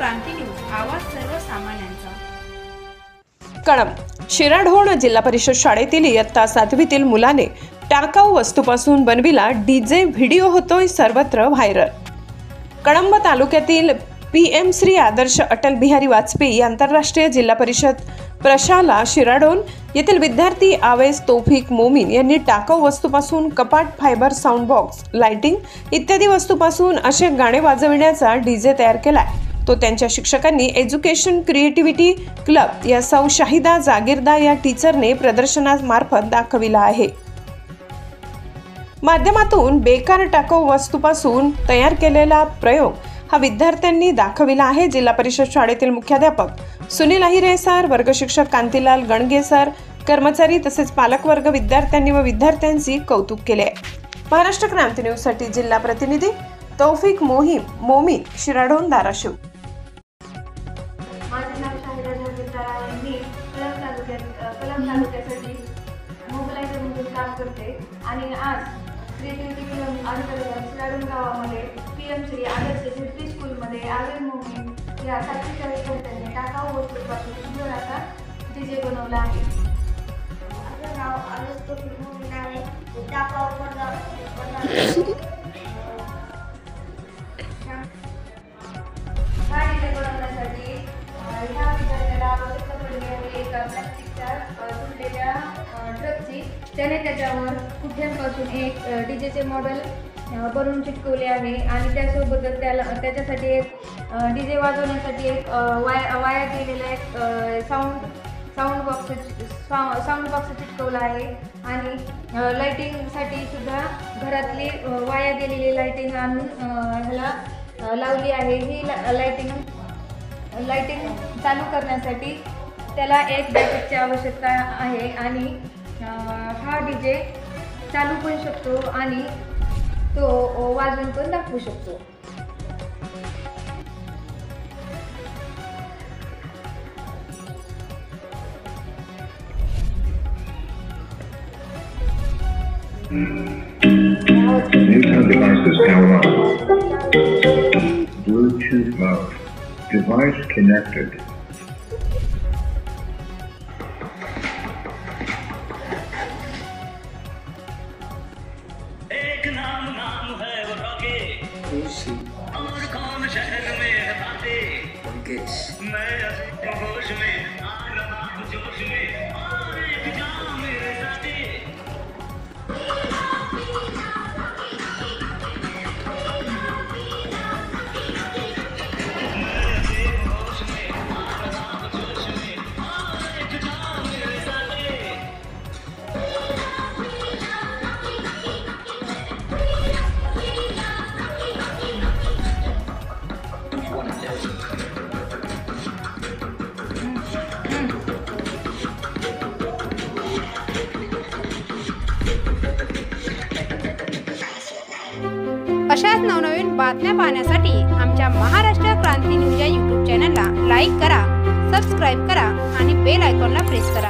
क्रांती news, आवाज सर्वसामान्यांचा। कळंब शिराढोण जिल्हा परिषद शाळेतील इयत्ता 7वीतील मुलाने टाकाऊ वस्तूपासून बनविला डीजे व्हिडिओ होतोय सर्वत्र व्हायरल। कळंब तालुक्यातील PM श्री आदर्श अटल बिहारी वाजपेयी आंतरराष्ट्रीय जिल्हा परिषद प्रशाला शिराढोण येथील विद्यार्थी आवेस तौफिक मोमीन यांनी टाकाऊ वस्तूपासून कपाट, फायबर, साऊंड बॉक्स, लाइटिंग इत्यादी वस्तूपासून असे गाणे वाजविण्याचा डीजे तयार केलाय। तो त्यांच्या शिक्षकांनी एज्युकेशन क्रिएटिव्हिटी क्लब या सौ शाहिदा जागीरदार या टीचरने प्रदर्शनामार्फत दाखविला आहे। माध्यमातून बेकार टाकाऊ वस्तूपासून तयार केलेला प्रयोग हा विद्यार्थ्यांनी दाखविला आहे। जिल्हा परिषद शाळेतील मुख्याध्यापक सुनील अहिरे सर, वर्ग शिक्षक कांतीलाल गणगे सर, कर्मचारी तसेच पालकवर्ग विद्यार्थ्यांनी व विद्यार्थ्यांची कौतुक केले। महाराष्ट्र क्रांती न्यूज साठी जिल्हा प्रतिनिधी तौफिक मोमीन, शिराढोण, धाराशिव। माझे नाव शाहिदा जागीरदार आहे। मी कळंब तालुक्यासाठी मोबाईलच्या म्हणून काम करते आणि आज क्रिएटिव्हिटी क्लब अंतर्गत शिराढोण गावामध्ये PM श्री आदर्श झेडपी स्कूलमध्ये आवेस मोमीन या 7वी विद्यार्थ्यांनी टाकाऊ वस्तूपासून सुंदर असा डीजे बनवला आहे। माझं नाव आवेस तौफिक मोमीन आहे। टाकाऊ हा डीजे बनवण्यासाठी ह्या विद्यार्थ्याला आवश्यकता पडली आहे एका प्लास्टिकच्या तुटलेल्या ट्रकची। त्याने त्याच्यावर कुठ्यांपासून एक डीजेचे मॉडेल बनवून चिटकवले आहे आणि त्यासोबतच त्याच्यासाठी एक डीजे वाजवण्यासाठी एक वाया गेलेला एक साऊंड बॉक्स चिटकवला आहे आणि लाइटिंगसाठी सुद्धा घरातली वाया गेलेली लाइटिंग आणून ह्याला लावली आहे। ही लाइटिंग चालू करण्यासाठी त्याला एक बॅटरीची आवश्यकता आहे आणि हा डीजे चालू पण शकतो आणि तो वाजवून पण दाखवू शकतो। New devices power on. Bluetooth mode. Device connected. एक नाम है वो रॉके और कौन शहर में है बातें मैं होश में आ रहा हूँ जोश में और एक जाम मेरे साथे। अशाच नवनवीन बातम्या पाहण्यासाठी आमच्या महाराष्ट्र क्रांती न्यूज या YouTube चॅनलला लाईक करा, सबस्क्राईब करा आणि बेल आयकॉनला प्रेस करा।